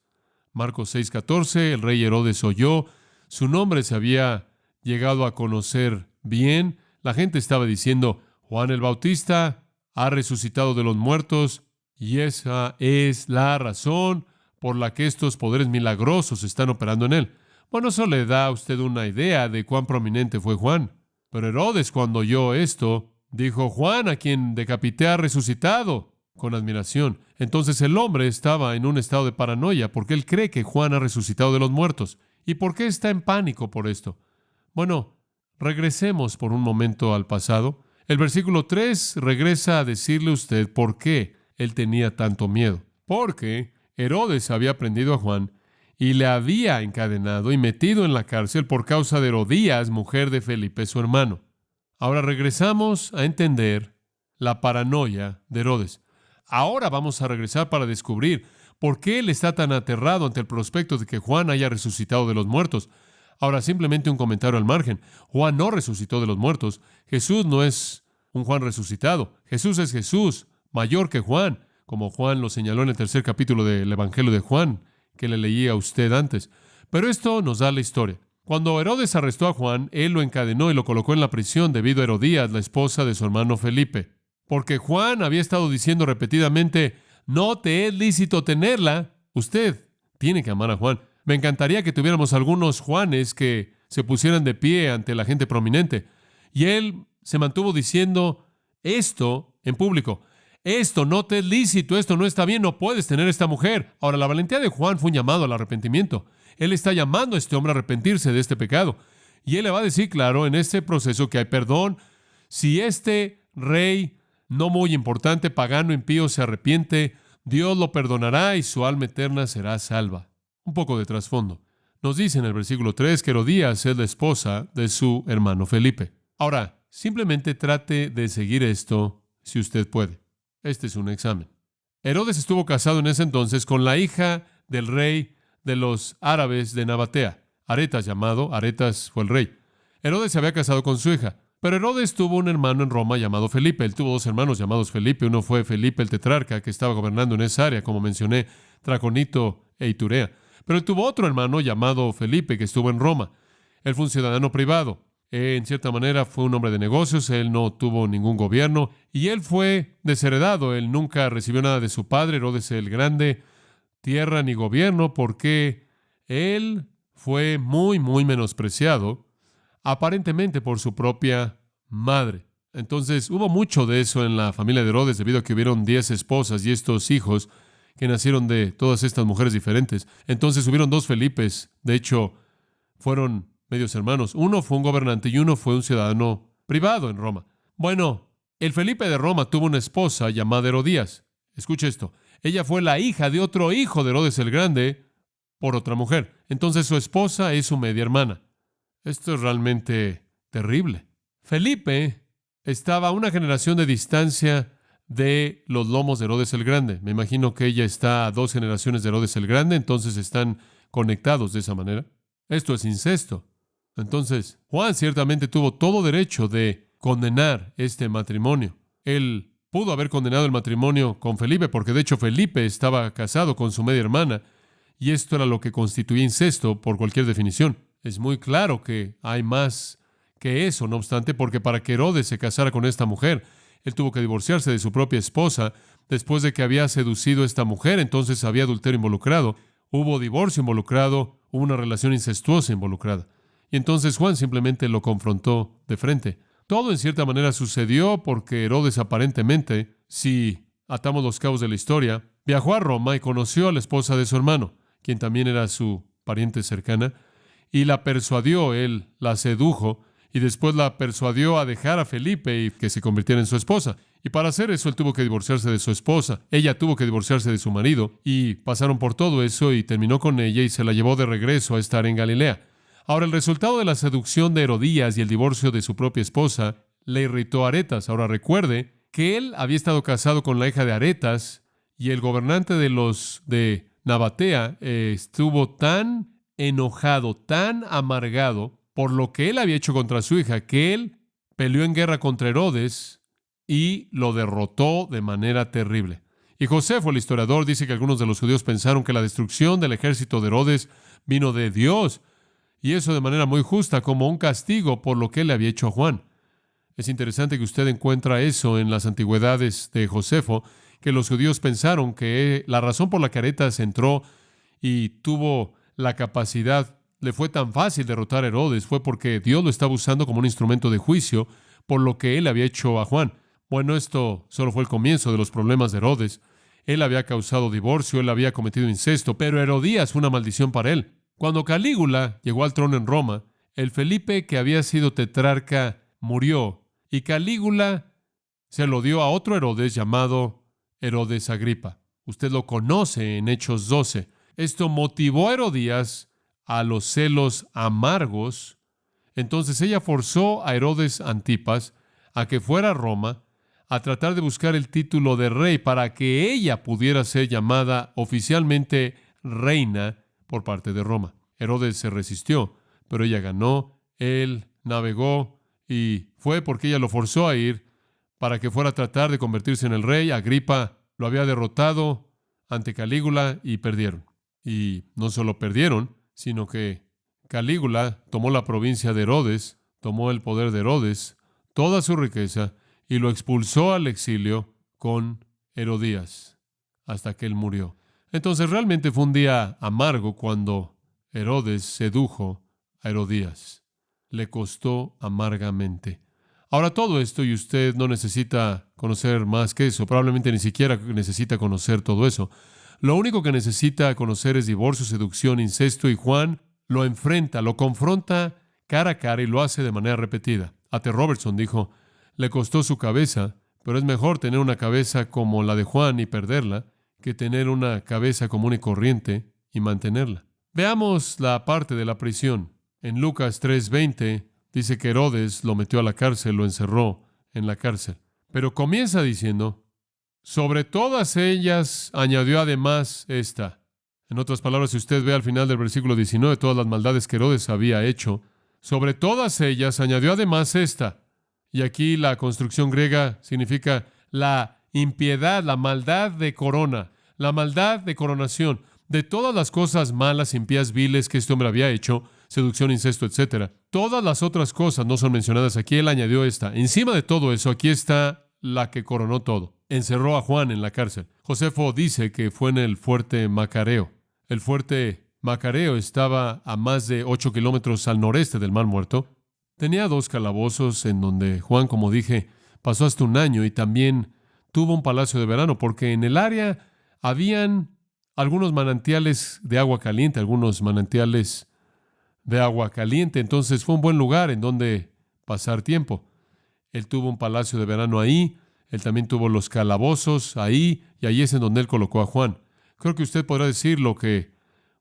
Marcos 6:14, el rey Herodes oyó, su nombre se había llegado a conocer bien, la gente estaba diciendo: Juan el Bautista ha resucitado de los muertos, y esa es la razón por la que estos poderes milagrosos están operando en él. Bueno, eso le da a usted una idea de cuán prominente fue Juan. Pero Herodes, cuando oyó esto, dijo: Juan, a quien decapité, ha resucitado, con admiración. Entonces el hombre estaba en un estado de paranoia porque él cree que Juan ha resucitado de los muertos. ¿Y por qué está en pánico por esto? Bueno, regresemos por un momento al pasado. El versículo 3 regresa a decirle a usted por qué él tenía tanto miedo. Porque Herodes había prendido a Juan y le había encadenado y metido en la cárcel por causa de Herodías, mujer de Felipe, su hermano. Ahora regresamos a entender la paranoia de Herodes. Ahora vamos a regresar para descubrir por qué él está tan aterrado ante el prospecto de que Juan haya resucitado de los muertos. Ahora, simplemente un comentario al margen. Juan no resucitó de los muertos. Jesús no es un Juan resucitado. Jesús es Jesús, mayor que Juan, como Juan lo señaló en el 3 capítulo del Evangelio de Juan, que le leí a usted antes. Pero esto nos da la historia. Cuando Herodes arrestó a Juan, él lo encadenó y lo colocó en la prisión debido a Herodías, la esposa de su hermano Felipe. Porque Juan había estado diciendo repetidamente: no te es lícito tenerla. Usted tiene que amar a Juan. Me encantaría que tuviéramos algunos Juanes que se pusieran de pie ante la gente prominente. Y él se mantuvo diciendo esto en público: esto no te es lícito, esto no está bien, no puedes tener esta mujer. Ahora, la valentía de Juan fue un llamado al arrepentimiento. Él está llamando a este hombre a arrepentirse de este pecado. Y él le va a decir, claro, en este proceso que hay perdón. Si este rey, no muy importante, pagano, impío, se arrepiente, Dios lo perdonará y su alma eterna será salva. Un poco de trasfondo. Nos dice en el versículo 3 que Herodías es la esposa de su hermano Felipe. Ahora, simplemente trate de seguir esto si usted puede. Este es un examen. Herodes estuvo casado en ese entonces con la hija del rey de los árabes de Nabatea, Aretas fue el rey. Herodes se había casado con su hija. Pero Herodes tuvo un hermano en Roma llamado Felipe. Él tuvo dos hermanos llamados Felipe. Uno fue Felipe el tetrarca, que estaba gobernando en esa área, como mencioné, Traconito e Iturea. Pero él tuvo otro hermano llamado Felipe, que estuvo en Roma. Él fue un ciudadano privado. En cierta manera fue un hombre de negocios. Él no tuvo ningún gobierno. Y él fue desheredado. Él nunca recibió nada de su padre, Herodes el Grande, tierra ni gobierno, porque él fue muy, muy menospreciado, aparentemente por su propia madre. Entonces, hubo mucho de eso en la familia de Herodes, debido a que hubieron 10 esposas y estos hijos que nacieron de todas estas mujeres diferentes. Entonces, hubieron dos Felipes. De hecho, fueron medios hermanos. Uno fue un gobernante y uno fue un ciudadano privado en Roma. Bueno, el Felipe de Roma tuvo una esposa llamada Herodías. Escuche esto. Ella fue la hija de otro hijo de Herodes el Grande por otra mujer. Entonces, su esposa es su media hermana. Esto es realmente terrible. Felipe estaba a una generación de distancia de los lomos de Herodes el Grande. Me imagino que ella está a 2 generaciones de Herodes el Grande, entonces están conectados de esa manera. Esto es incesto. Entonces, Juan ciertamente tuvo todo derecho de condenar este matrimonio. Él pudo haber condenado el matrimonio con Felipe, porque de hecho Felipe estaba casado con su media hermana, y esto era lo que constituía incesto por cualquier definición. Es muy claro que hay más que eso, no obstante, porque para que Herodes se casara con esta mujer, él tuvo que divorciarse de su propia esposa después de que había seducido a esta mujer. Entonces había adulterio involucrado, hubo divorcio involucrado, hubo una relación incestuosa involucrada. Y entonces Juan simplemente lo confrontó de frente. Todo en cierta manera sucedió porque Herodes aparentemente, si atamos los cabos de la historia, viajó a Roma y conoció a la esposa de su hermano, quien también era su pariente cercana, y la persuadió, él la sedujo, y después la persuadió a dejar a Felipe y que se convirtiera en su esposa. Y para hacer eso, él tuvo que divorciarse de su esposa. Ella tuvo que divorciarse de su marido, y pasaron por todo eso, y terminó con ella, y se la llevó de regreso a estar en Galilea. Ahora, el resultado de la seducción de Herodías y el divorcio de su propia esposa le irritó a Aretas. Ahora, recuerde que él había estado casado con la hija de Aretas, y el gobernante de los de Nabatea estuvo tan enojado, tan amargado por lo que él había hecho contra su hija, que él peleó en guerra contra Herodes y lo derrotó de manera terrible. Y Josefo, el historiador, dice que algunos de los judíos pensaron que la destrucción del ejército de Herodes vino de Dios, y eso de manera muy justa, como un castigo por lo que él le había hecho a Juan. Es interesante que usted encuentra eso en las antigüedades de Josefo, que los judíos pensaron que la razón por la que Aretas entró y tuvo la capacidad, le fue tan fácil derrotar a Herodes, fue porque Dios lo estaba usando como un instrumento de juicio por lo que él había hecho a Juan. Bueno, esto solo fue el comienzo de los problemas de Herodes. Él había causado divorcio, él había cometido incesto, pero Herodías fue una maldición para él. Cuando Calígula llegó al trono en Roma, el Felipe que había sido tetrarca murió, y Calígula se lo dio a otro Herodes llamado Herodes Agripa. Usted lo conoce en Hechos 12. Esto motivó a Herodías a los celos amargos. Entonces ella forzó a Herodes Antipas a que fuera a Roma a tratar de buscar el título de rey para que ella pudiera ser llamada oficialmente reina por parte de Roma. Herodes se resistió, pero ella ganó. Él navegó y fue porque ella lo forzó a ir para que fuera a tratar de convertirse en el rey. Agripa lo había derrotado ante Calígula y perdieron. Y no solo perdieron, sino que Calígula tomó la provincia de Herodes, tomó el poder de Herodes, toda su riqueza, y lo expulsó al exilio con Herodías, hasta que él murió. Entonces realmente fue un día amargo cuando Herodes sedujo a Herodías. Le costó amargamente. Ahora todo esto, y usted no necesita conocer más que eso, probablemente ni siquiera necesita conocer todo eso. Lo único que necesita conocer es divorcio, seducción, incesto, y Juan lo enfrenta, lo confronta cara a cara y lo hace de manera repetida. A.T. Robertson dijo, le costó su cabeza, pero es mejor tener una cabeza como la de Juan y perderla que tener una cabeza común y corriente y mantenerla. Veamos la parte de la prisión. En Lucas 3:20 dice que Herodes lo metió a la cárcel, lo encerró en la cárcel. Pero comienza diciendo, sobre todas ellas añadió además esta. En otras palabras, si usted ve al final del versículo 19, todas las maldades que Herodes había hecho, sobre todas ellas añadió además esta. Y aquí la construcción griega significa la impiedad, la maldad de corona, la maldad de coronación. De todas las cosas malas, impías, viles que este hombre había hecho, seducción, incesto, etcétera, todas las otras cosas no son mencionadas aquí. Él añadió esta. Encima de todo eso, aquí está la que coronó todo. Encerró a Juan en la cárcel. Josefo dice que fue en el fuerte Macareo. El fuerte Macareo estaba a más de 8 kilómetros al noreste del Mar Muerto. Tenía 2 calabozos en donde Juan, como dije, pasó hasta un año, y también tuvo un palacio de verano, porque en el área habían algunos manantiales de agua caliente, entonces fue un buen lugar en donde pasar tiempo. Él tuvo un palacio de verano ahí, él también tuvo los calabozos ahí, y ahí es en donde él colocó a Juan. Creo que usted podrá decir lo que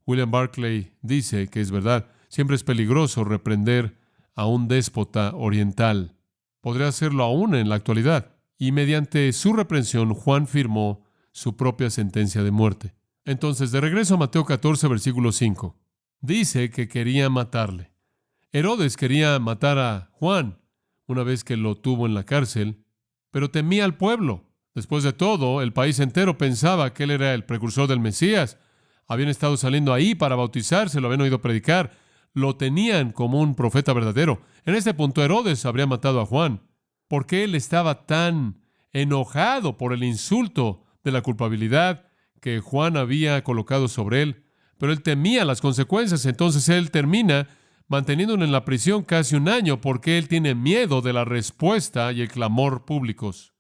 William Barclay dice, que es verdad. Siempre es peligroso reprender a un déspota oriental. Podría hacerlo aún en la actualidad. Y mediante su reprensión, Juan firmó su propia sentencia de muerte. Entonces, de regreso a Mateo 14, versículo 5, dice que quería matarle. Herodes quería matar a Juan una vez que lo tuvo en la cárcel, pero temía al pueblo. Después de todo, el país entero pensaba que él era el precursor del Mesías. Habían estado saliendo ahí para bautizarse, lo habían oído predicar, lo tenían como un profeta verdadero. En este punto, Herodes habría matado a Juan, porque él estaba tan enojado por el insulto de la culpabilidad que Juan había colocado sobre él, pero él temía las consecuencias. Entonces él termina manteniéndolo en la prisión casi un año, porque él tiene miedo de la respuesta y el clamor públicos.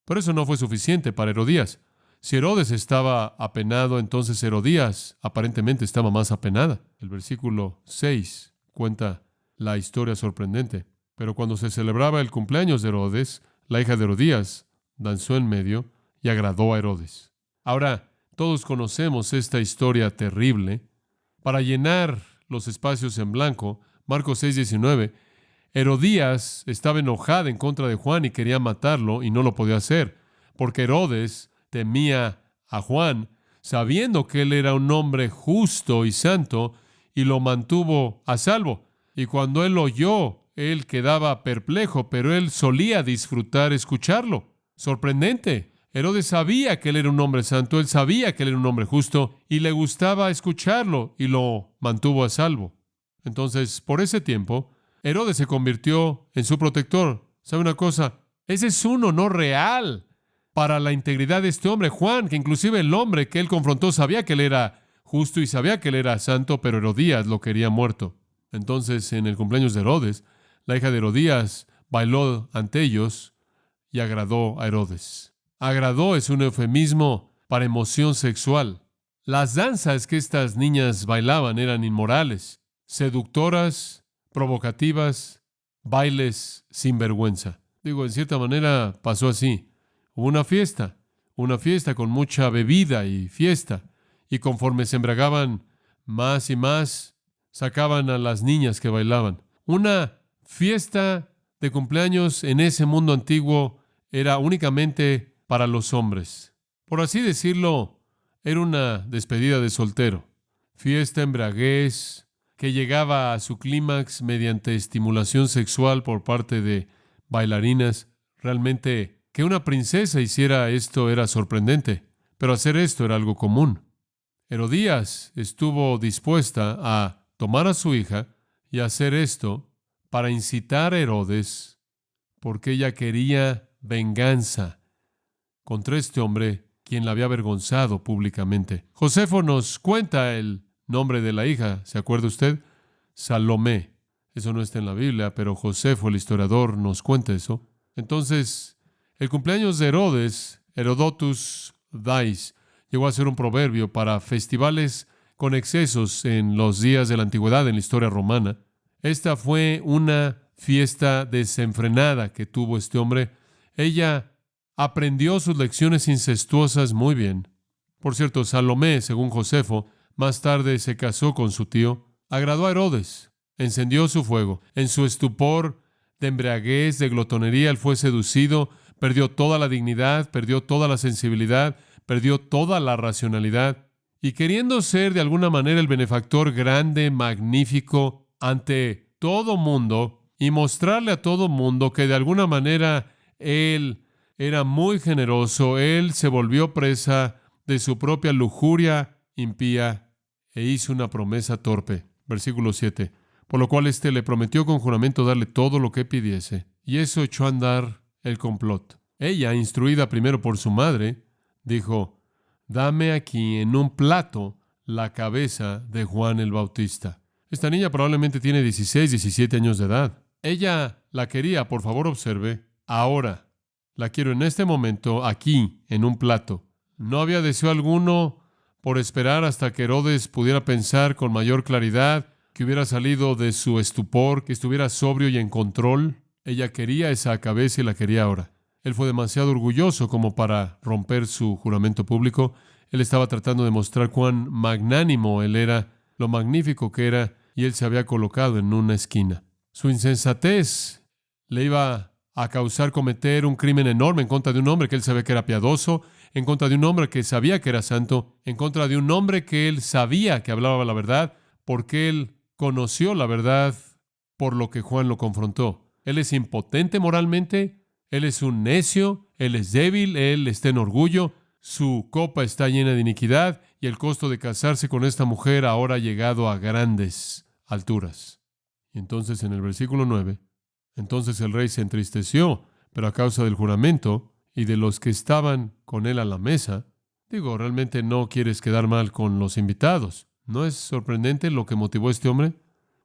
Pero eso no fue suficiente para Herodías. Si Herodes estaba apenado, entonces Herodías aparentemente estaba más apenada. El versículo 6 cuenta la historia sorprendente. Pero cuando se celebraba el cumpleaños de Herodes, la hija de Herodías danzó en medio y agradó a Herodes. Ahora, todos conocemos esta historia terrible. Para llenar los espacios en blanco, Marcos 6:19, Herodías estaba enojada en contra de Juan y quería matarlo, y no lo podía hacer, porque Herodes temía a Juan, sabiendo que él era un hombre justo y santo, y lo mantuvo a salvo. Y cuando él oyó, él quedaba perplejo, pero él solía disfrutar escucharlo. Sorprendente. Herodes sabía que él era un hombre santo, él sabía que él era un hombre justo, y le gustaba escucharlo, y lo mantuvo a salvo. Entonces, por ese tiempo, Herodes se convirtió en su protector. ¿Sabe una cosa? Ese es un honor real para la integridad de este hombre, Juan, que inclusive el hombre que él confrontó sabía que él era justo y sabía que él era santo, pero Herodías lo quería muerto. Entonces, en el cumpleaños de Herodes, la hija de Herodías bailó ante ellos y agradó a Herodes. Agradó es un eufemismo para emoción sexual. Las danzas que estas niñas bailaban eran inmorales, seductoras, provocativas, bailes sin vergüenza. En cierta manera pasó así. Hubo una fiesta con mucha bebida y fiesta, y conforme se embriagaban más y más, sacaban a las niñas que bailaban. Una fiesta de cumpleaños en ese mundo antiguo era únicamente para los hombres. Por así decirlo, era una despedida de soltero. Fiesta, embriaguez, que llegaba a su clímax mediante estimulación sexual por parte de bailarinas. Realmente, que una princesa hiciera esto era sorprendente, pero hacer esto era algo común. Herodías estuvo dispuesta a tomar a su hija y hacer esto para incitar a Herodes, porque ella quería venganza contra este hombre quien la había avergonzado públicamente. Josefo nos cuenta el nombre de la hija, ¿se acuerda usted? Salomé. Eso no está en la Biblia, pero Josefo, el historiador, nos cuenta eso. Entonces, el cumpleaños de Herodes, Herodotus Dais, llegó a ser un proverbio para festivales con excesos en los días de la antigüedad en la historia romana. Esta fue una fiesta desenfrenada que tuvo este hombre. Ella aprendió sus lecciones incestuosas muy bien. Por cierto, Salomé, según Josefo, más tarde se casó con su tío. Agradó a Herodes, encendió su fuego. En su estupor de embriaguez, de glotonería, él fue seducido, perdió toda la dignidad, perdió toda la sensibilidad, perdió toda la racionalidad. Y queriendo ser de alguna manera el benefactor grande, magnífico, ante todo mundo, y mostrarle a todo mundo que de alguna manera él era muy generoso. Él se volvió presa de su propia lujuria impía e hizo una promesa torpe. Versículo 7. Por lo cual éste le prometió con juramento darle todo lo que pidiese. Y eso echó a andar el complot. Ella, instruida primero por su madre, dijo: dame aquí en un plato la cabeza de Juan el Bautista. Esta niña probablemente tiene 16, 17 años de edad. Ella la quería, por favor observe, ahora. La quiero en este momento, aquí, en un plato. No había deseo alguno por esperar hasta que Herodes pudiera pensar con mayor claridad, que hubiera salido de su estupor, que estuviera sobrio y en control. Ella quería esa cabeza y la quería ahora. Él fue demasiado orgulloso como para romper su juramento público. Él estaba tratando de mostrar cuán magnánimo él era, lo magnífico que era, y él se había colocado en una esquina. Su insensatez le iba a causar cometer un crimen enorme en contra de un hombre que él sabía que era piadoso, en contra de un hombre que sabía que era santo, en contra de un hombre que él sabía que hablaba la verdad, porque él conoció la verdad por lo que Juan lo confrontó. Él es impotente moralmente, él es un necio, él es débil, él está en orgullo, su copa está llena de iniquidad y el costo de casarse con esta mujer ahora ha llegado a grandes alturas. Y entonces en el versículo 9, entonces el rey se entristeció, pero a causa del juramento y de los que estaban con él a la mesa, realmente no quieres quedar mal con los invitados. ¿No es sorprendente lo que motivó a este hombre?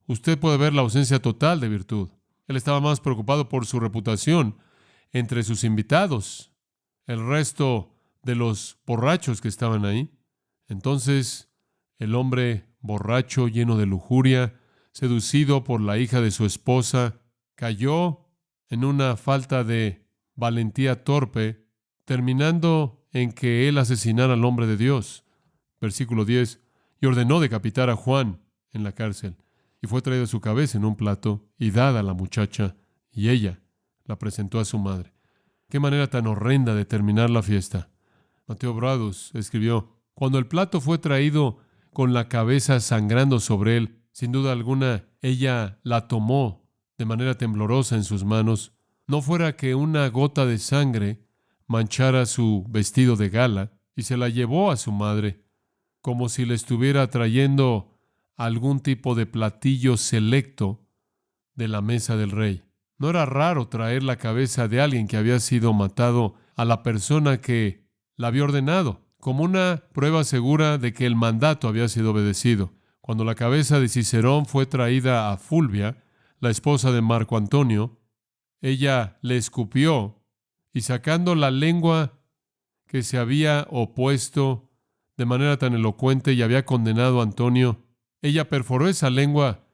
Usted puede ver la ausencia total de virtud. Él estaba más preocupado por su reputación entre sus invitados, el resto de los borrachos que estaban ahí. Entonces, el hombre borracho, lleno de lujuria, seducido por la hija de su esposa, cayó en una falta de valentía torpe, terminando en que él asesinara al hombre de Dios. Versículo 10. Y ordenó decapitar a Juan en la cárcel. Y fue traída su cabeza en un plato y dada a la muchacha, y ella la presentó a su madre. Qué manera tan horrenda de terminar la fiesta. Mateo Bradus escribió: cuando el plato fue traído con la cabeza sangrando sobre él, sin duda alguna, ella la tomó de manera temblorosa en sus manos, no fuera que una gota de sangre manchara su vestido de gala, y se la llevó a su madre, como si le estuviera trayendo algún tipo de platillo selecto de la mesa del rey. No era raro traer la cabeza de alguien que había sido matado a la persona que la había ordenado, como una prueba segura de que el mandato había sido obedecido. Cuando la cabeza de Cicerón fue traída a Fulvia, la esposa de Marco Antonio, ella le escupió y, sacando la lengua que se había opuesto de manera tan elocuente y había condenado a Antonio, ella perforó esa lengua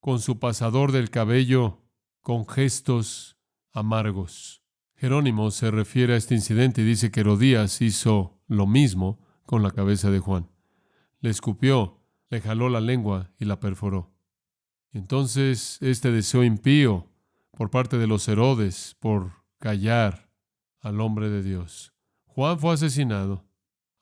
con su pasador del cabello con gestos amargos. Jerónimo se refiere a este incidente y dice que Herodías hizo lo mismo con la cabeza de Juan. Le escupió, le jaló la lengua y la perforó. Entonces, este deseo impío por parte de los Herodes por callar al hombre de Dios. Juan fue asesinado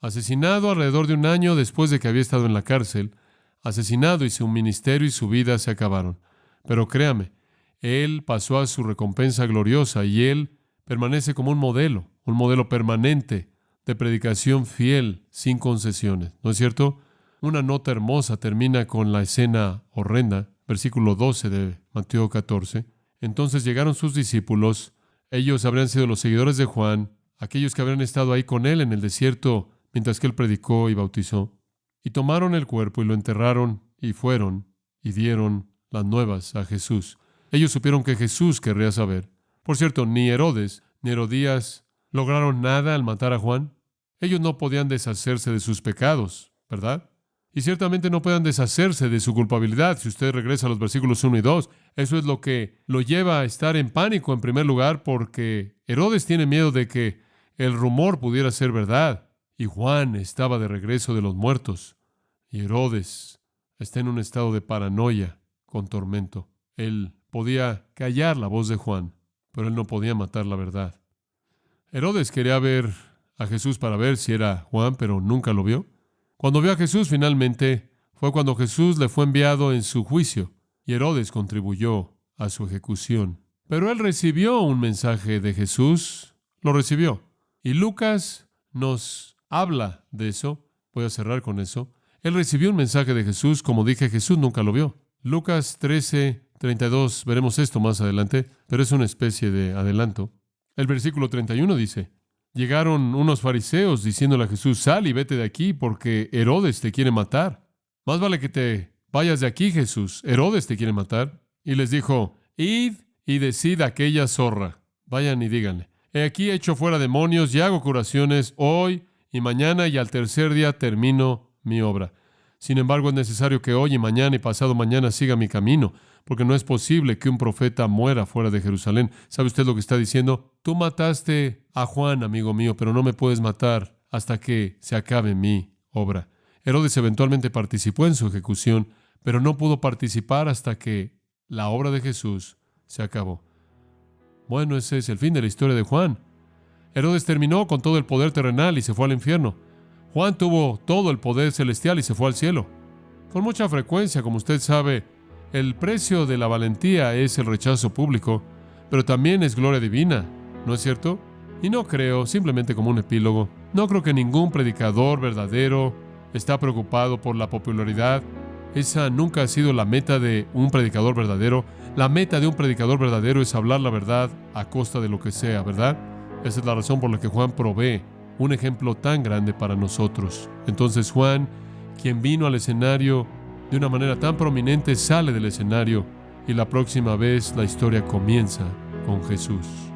alrededor de un año después de que había estado en la cárcel, asesinado, y su ministerio y su vida se acabaron. Pero créame, él pasó a su recompensa gloriosa y él permanece como un modelo permanente de predicación fiel, sin concesiones. ¿No es cierto? Una nota hermosa termina con la escena horrenda, versículo 12 de Mateo 14. Entonces llegaron sus discípulos, ellos habrían sido los seguidores de Juan, aquellos que habrían estado ahí con él en el desierto mientras que él predicó y bautizó, y tomaron el cuerpo y lo enterraron y fueron y dieron las nuevas a Jesús. Ellos supieron que Jesús querría saber. Por cierto, ni Herodes ni Herodías lograron nada al matar a Juan. Ellos no podían deshacerse de sus pecados, ¿verdad? Y ciertamente no pueden deshacerse de su culpabilidad. Si usted regresa a los versículos 1 y 2, eso es lo que lo lleva a estar en pánico en primer lugar, porque Herodes tiene miedo de que el rumor pudiera ser verdad. Y Juan estaba de regreso de los muertos. Y Herodes está en un estado de paranoia con tormento. Él podía callar la voz de Juan, pero él no podía matar la verdad. Herodes quería ver a Jesús para ver si era Juan, pero nunca lo vio. Cuando vio a Jesús finalmente, fue cuando Jesús le fue enviado en su juicio, y Herodes contribuyó a su ejecución. Pero él recibió un mensaje de Jesús, lo recibió. Y Lucas nos habla de eso. Voy a cerrar con eso. Él recibió un mensaje de Jesús, como dije, Jesús nunca lo vio. Lucas 13:32, veremos esto más adelante, pero es una especie de adelanto. El versículo 31 dice: llegaron unos fariseos diciéndole a Jesús: sal y vete de aquí, porque Herodes te quiere matar. Más vale que te vayas de aquí, Jesús. Herodes te quiere matar. Y les dijo: id y decid a aquella zorra. Vayan y díganle: he aquí echo fuera demonios y hago curaciones hoy y mañana, y al tercer día termino mi obra. Sin embargo, es necesario que hoy y mañana y pasado mañana siga mi camino, porque no es posible que un profeta muera fuera de Jerusalén. ¿Sabe usted lo que está diciendo? Tú mataste a Juan, amigo mío, pero no me puedes matar hasta que se acabe mi obra. Herodes eventualmente participó en su ejecución, pero no pudo participar hasta que la obra de Jesús se acabó. Bueno, ese es el fin de la historia de Juan. Herodes terminó con todo el poder terrenal y se fue al infierno. Juan tuvo todo el poder celestial y se fue al cielo. Con mucha frecuencia, como usted sabe, el precio de la valentía es el rechazo público, pero también es gloria divina, ¿no es cierto? Y no creo, simplemente como un epílogo, no creo que ningún predicador verdadero está preocupado por la popularidad. Esa nunca ha sido la meta de un predicador verdadero. La meta de un predicador verdadero es hablar la verdad a costa de lo que sea, ¿verdad? Esa es la razón por la que Juan provee un ejemplo tan grande para nosotros. Entonces Juan, quien vino al escenario de una manera tan prominente, sale del escenario y la próxima vez la historia comienza con Jesús.